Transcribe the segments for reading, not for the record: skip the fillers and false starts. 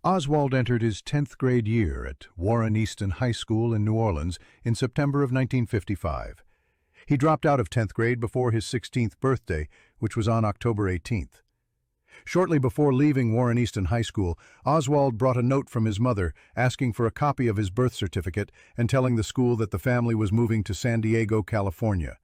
Oswald entered his 10th grade year at Warren Easton High School in New Orleans in September of 1955. He dropped out of 10th grade before his 16th birthday, which was on October 18th. Shortly before leaving Warren Easton High School, Oswald brought a note from his mother asking for a copy of his birth certificate and telling the school that the family was moving to San Diego, California.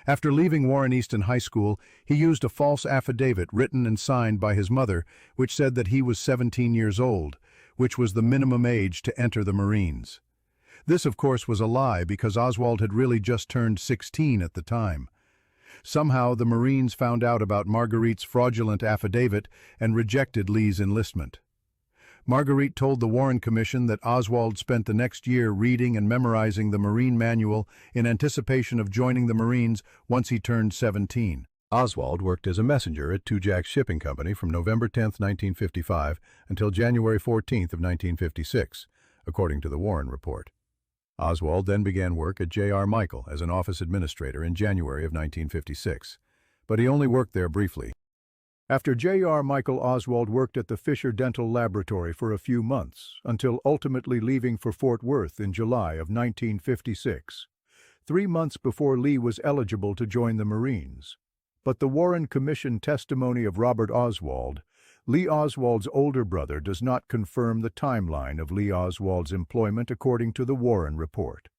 After leaving Warren Easton High School, he used a false affidavit written and signed by his mother, which said that he was 17 years old, which was the minimum age to enter the Marines. This, of course, was a lie because Oswald had really just turned 16 at the time. Somehow, the Marines found out about Marguerite's fraudulent affidavit and rejected Lee's enlistment. Marguerite told the Warren Commission that Oswald spent the next year reading and memorizing the Marine Manual in anticipation of joining the Marines once he turned 17. Oswald worked as a messenger at Two Jacks Shipping Company from November 10, 1955 until January 14 of 1956, according to the Warren Report. Oswald then began work at J.R. Michael as an office administrator in January of 1956, but he only worked there briefly. After J.R. Michael, Oswald worked at the Fisher Dental Laboratory for a few months, until ultimately leaving for Fort Worth in July of 1956, 3 months before Lee was eligible to join the Marines. But the Warren Commission testimony of Robert Oswald, Lee Oswald's older brother, does not confirm the timeline of Lee Oswald's employment according to the Warren Report.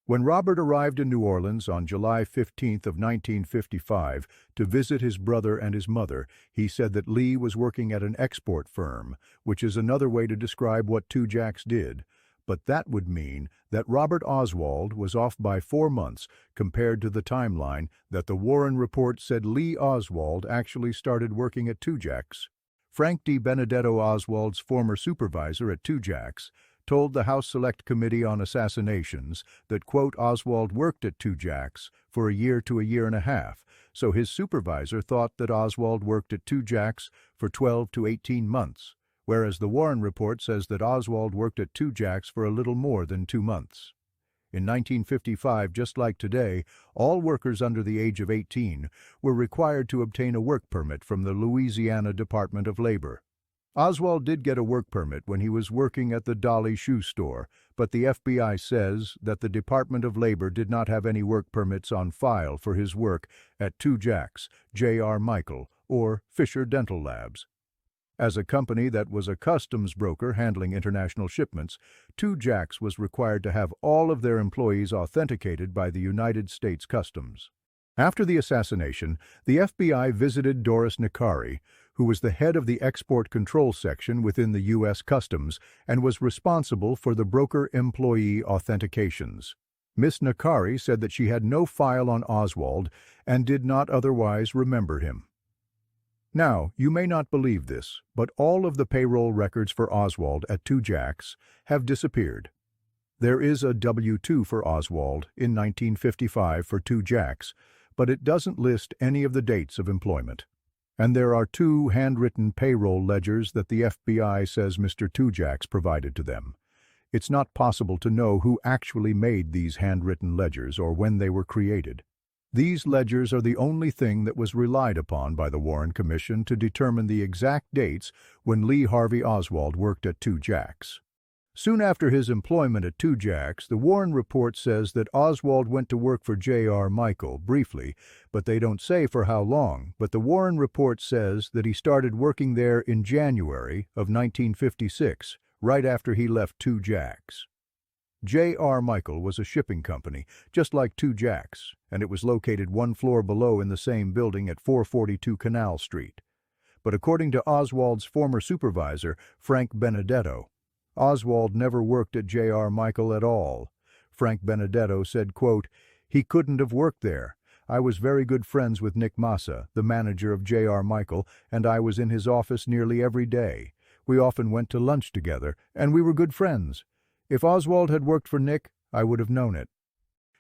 When Robert arrived in New Orleans on July 15 of 1955 to visit his brother and his mother, he said that Lee was working at an export firm, which is another way to describe what Two Jacks did, but that would mean that Robert Oswald was off by 4 months compared to the timeline that the Warren Report said Lee Oswald actually started working at Two Jacks. Frank D. Benedetto, Oswald's former supervisor at Two Jacks, told the House Select Committee on Assassinations that, quote, Oswald worked at Two Jacks for a year to a year and a half, so his supervisor thought that Oswald worked at Two Jacks for 12 to 18 months, whereas the Warren Report says that Oswald worked at Two Jacks for a little more than 2 months. In 1955, just like today, all workers under the age of 18 were required to obtain a work permit from the Louisiana Department of Labor. Oswald did get a work permit when he was working at the Dolly Shoe Store, but the FBI says that the Department of Labor did not have any work permits on file for his work at Two Jacks, J.R. Michael, or Fisher Dental Labs. As a company that was a customs broker handling international shipments, Two Jacks was required to have all of their employees authenticated by the United States Customs. After the assassination, the FBI visited Doris Nakari, who was the head of the Export Control Section within the U.S. Customs and was responsible for the broker-employee authentications. Miss Nakari said that she had no file on Oswald and did not otherwise remember him. Now, you may not believe this, but all of the payroll records for Oswald at Two Jacks have disappeared. There is a W-2 for Oswald in 1955 for Two Jacks, but it doesn't list any of the dates of employment. And there are 2 handwritten payroll ledgers that the FBI says Mr. Two Jacks provided to them. It's not possible to know who actually made these handwritten ledgers or when they were created. These ledgers are the only thing that was relied upon by the Warren Commission to determine the exact dates when Lee Harvey Oswald worked at Two Jacks. Soon after his employment at Two Jacks, the Warren Report says that Oswald went to work for J.R. Michael briefly, but they don't say for how long. But the Warren Report says that he started working there in January of 1956, right after he left Two Jacks. J.R. Michael was a shipping company, just like Two Jacks, and it was located 1 floor below in the same building at 442 Canal Street. But according to Oswald's former supervisor, Frank Benedetto, Oswald never worked at J.R. Michael at all. Frank Benedetto said, quote, he couldn't have worked there. I was very good friends with Nick Massa, the manager of J.R. Michael, and I was in his office nearly every day. We often went to lunch together, and we were good friends. If Oswald had worked for Nick, I would have known it.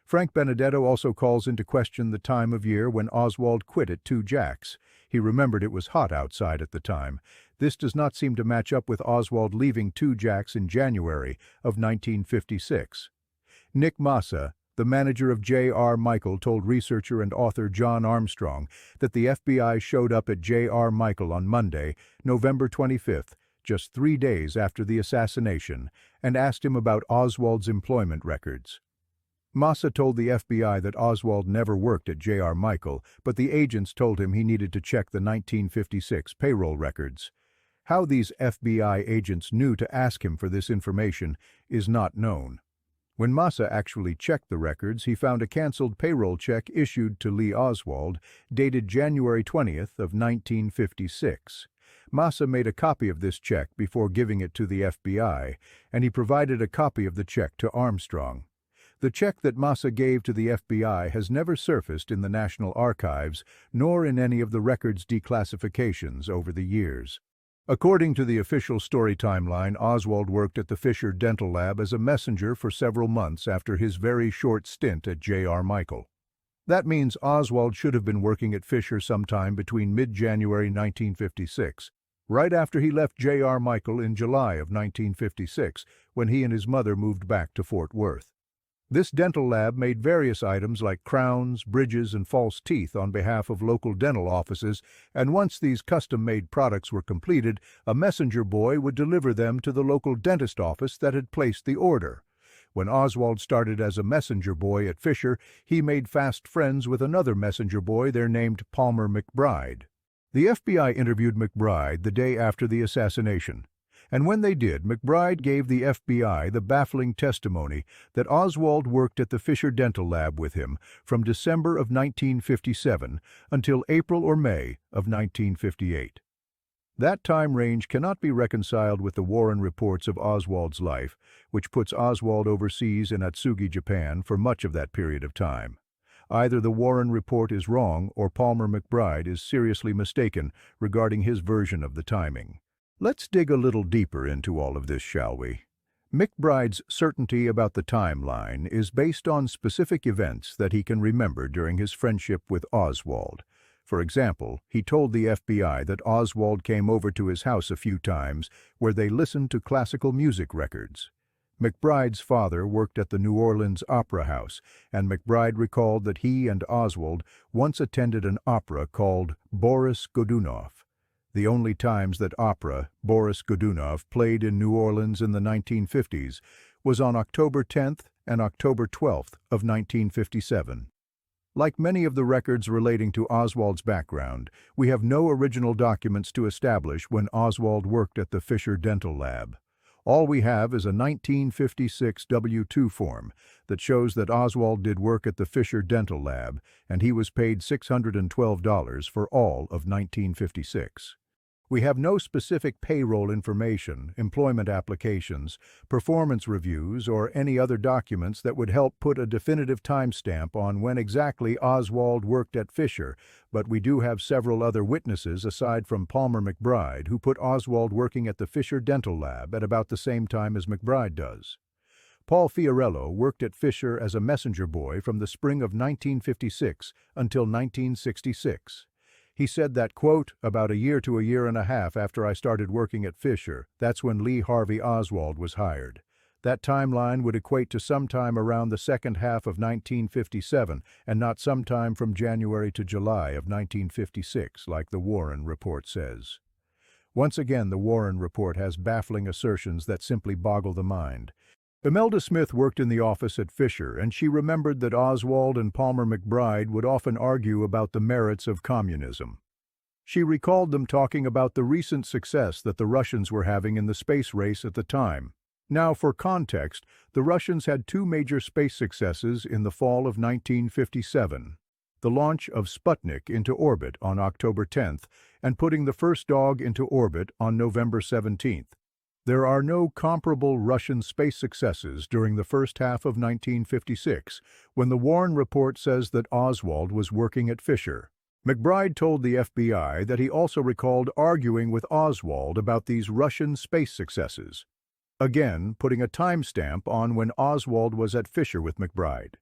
Frank Benedetto also calls into question the time of year when Oswald quit at Two Jacks. He remembered it was hot outside at the time. This does not seem to match up with Oswald leaving Two Jacks in January of 1956. Nick Massa, the manager of J.R. Michael, told researcher and author John Armstrong that the FBI showed up at J.R. Michael on Monday, November 25th, just 3 days after the assassination and asked him about Oswald's employment records. Massa told the FBI that Oswald never worked at J.R. Michael, but the agents told him he needed to check the 1956 payroll records. How these FBI agents knew to ask him for this information is not known. When Massa actually checked the records, he found a canceled payroll check issued to Lee Oswald, dated January 20th of 1956. Massa made a copy of this check before giving it to the FBI, and he provided a copy of the check to Armstrong. The check that Massa gave to the FBI has never surfaced in the National Archives, nor in any of the records declassifications over the years. According to the official story timeline, Oswald worked at the Fisher Dental Lab as a messenger for several months after his very short stint at J.R. Michael. That means Oswald should have been working at Fisher sometime between mid-January 1956, right after he left J.R. Michael in July of 1956, when he and his mother moved back to Fort Worth. This dental lab made various items like crowns, bridges, and false teeth on behalf of local dental offices, and once these custom-made products were completed, a messenger boy would deliver them to the local dentist office that had placed the order. When Oswald started as a messenger boy at Fisher, he made fast friends with another messenger boy there named Palmer McBride. The FBI interviewed McBride the day after the assassination. And when they did, McBride gave the FBI the baffling testimony that Oswald worked at the Fisher Dental Lab with him from December of 1957 until April or May of 1958. That time range cannot be reconciled with the Warren reports of Oswald's life, which puts Oswald overseas in Atsugi, Japan, for much of that period of time. Either the Warren report is wrong or Palmer McBride is seriously mistaken regarding his version of the timing. Let's dig a little deeper into all of this, shall we? McBride's certainty about the timeline is based on specific events that he can remember during his friendship with Oswald. For example, he told the FBI that Oswald came over to his house a few times where they listened to classical music records. McBride's father worked at the New Orleans Opera House, and McBride recalled that he and Oswald once attended an opera called Boris Godunov. The only times that opera, Boris Godunov, played in New Orleans in the 1950s was on October 10th and October 12th of 1957. Like many of the records relating to Oswald's background, we have no original documents to establish when Oswald worked at the Fisher Dental Lab. All we have is a 1956 W-2 form that shows that Oswald did work at the Fisher Dental Lab, and he was paid $612 for all of 1956. We have no specific payroll information, employment applications, performance reviews, or any other documents that would help put a definitive timestamp on when exactly Oswald worked at Fisher, but we do have several other witnesses aside from Palmer McBride who put Oswald working at the Fisher Dental Lab at about the same time as McBride does. Paul Fiorello worked at Fisher as a messenger boy from the spring of 1956 until 1966. He said that, quote, about a year to a year and a half after I started working at Fisher, that's when Lee Harvey Oswald was hired. That timeline would equate to sometime around the second half of 1957 and not sometime from January to July of 1956, like the Warren report says. Once again, the Warren report has baffling assertions that simply boggle the mind. Imelda Smith worked in the office at Fisher, and she remembered that Oswald and Palmer McBride would often argue about the merits of communism. She recalled them talking about the recent success that the Russians were having in the space race at the time. Now, for context, the Russians had two major space successes in the fall of 1957. The launch of Sputnik into orbit on October 10th and putting the first dog into orbit on November 17th. There are no comparable Russian space successes during the first half of 1956, when the Warren report says that Oswald was working at Fisher. McBride told the FBI that he also recalled arguing with Oswald about these Russian space successes, again putting a timestamp on when Oswald was at Fisher with McBride.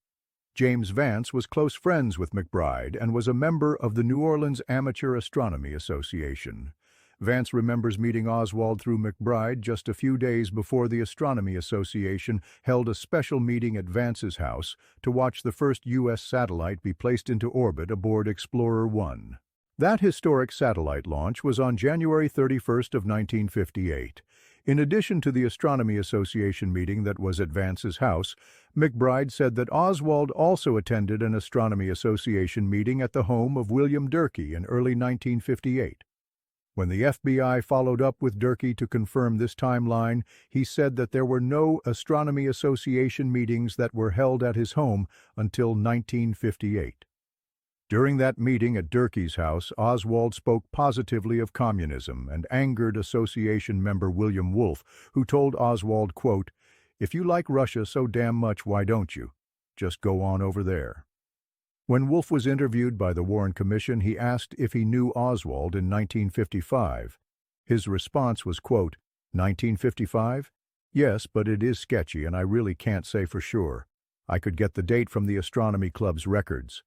James Vance was close friends with McBride and was a member of the New Orleans Amateur Astronomy Association. Vance remembers meeting Oswald through McBride just a few days before the Astronomy Association held a special meeting at Vance's house to watch the first U.S. satellite be placed into orbit aboard Explorer 1. That historic satellite launch was on January 31st of 1958. In addition to the Astronomy Association meeting that was at Vance's house, McBride said that Oswald also attended an Astronomy Association meeting at the home of William Durkee in early 1958. When the FBI followed up with Durkee to confirm this timeline, he said that there were no Astronomy Association meetings that were held at his home until 1958. During that meeting at Durkee's house, Oswald spoke positively of communism and angered association member William Wolfe, who told Oswald, quote, "If you like Russia so damn much, why don't you? Just go on over there." When Wolfe was interviewed by the Warren Commission, he asked if he knew Oswald in 1955. His response was, quote, "1955? Yes, but it is sketchy and I really can't say for sure. I could get the date from the Astronomy Club's records."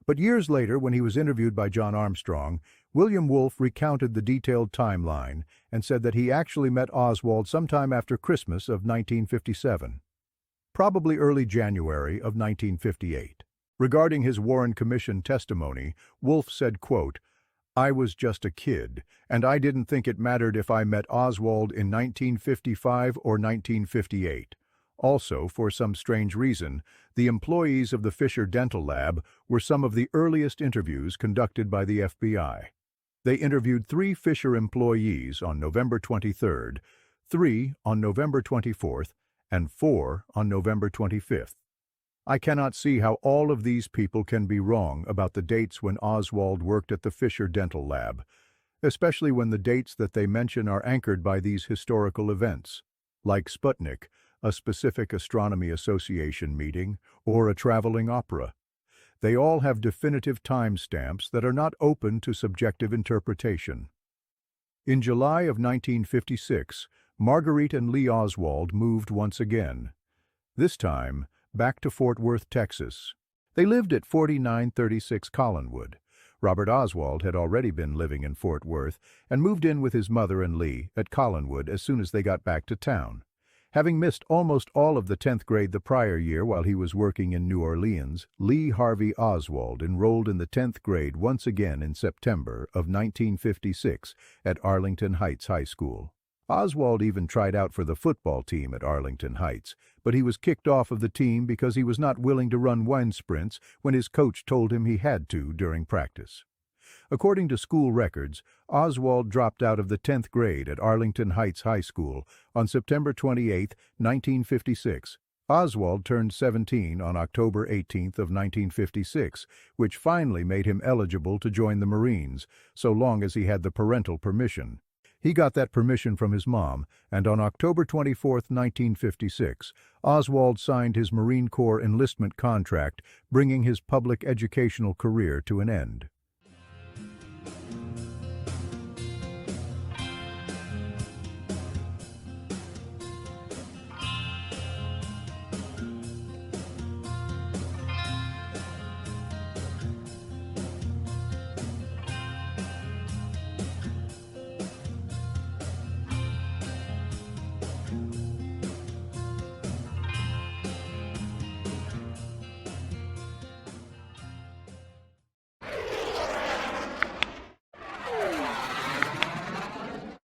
But years later, when he was interviewed by John Armstrong, William Wolfe recounted the detailed timeline and said that he actually met Oswald sometime after Christmas of 1957, probably early January of 1958. Regarding his Warren Commission testimony, Wolfe said, quote, "I was just a kid, and I didn't think it mattered if I met Oswald in 1955 or 1958. Also, for some strange reason, the employees of the Fisher Dental Lab were some of the earliest interviews conducted by the FBI. They interviewed 3 Fisher employees on November 23rd, 3 on November 24th, and 4 on November 25th. I cannot see how all of these people can be wrong about the dates when Oswald worked at the Fisher Dental Lab, especially when the dates that they mention are anchored by these historical events, like Sputnik, a specific Astronomy Association meeting, or a traveling opera. They all have definitive timestamps that are not open to subjective interpretation. In July of 1956, Marguerite and Lee Oswald moved once again. This time, back to Fort Worth, Texas. They lived at 4936 Collinwood. Robert Oswald had already been living in Fort Worth and moved in with his mother and Lee at Collinwood as soon as they got back to town. Having missed almost all of the 10th grade the prior year while he was working in New Orleans, Lee Harvey Oswald enrolled in the 10th grade once again in September of 1956 at Arlington Heights High School. Oswald even tried out for the football team at Arlington Heights, but he was kicked off of the team because he was not willing to run wind sprints when his coach told him he had to during practice. According to school records, Oswald dropped out of the 10th grade at Arlington Heights High School on September 28, 1956. Oswald turned 17 on October 18th of 1956, which finally made him eligible to join the Marines, so long as he had the parental permission. He got that permission from his mom, and on October 24, 1956, Oswald signed his Marine Corps enlistment contract, bringing his public educational career to an end.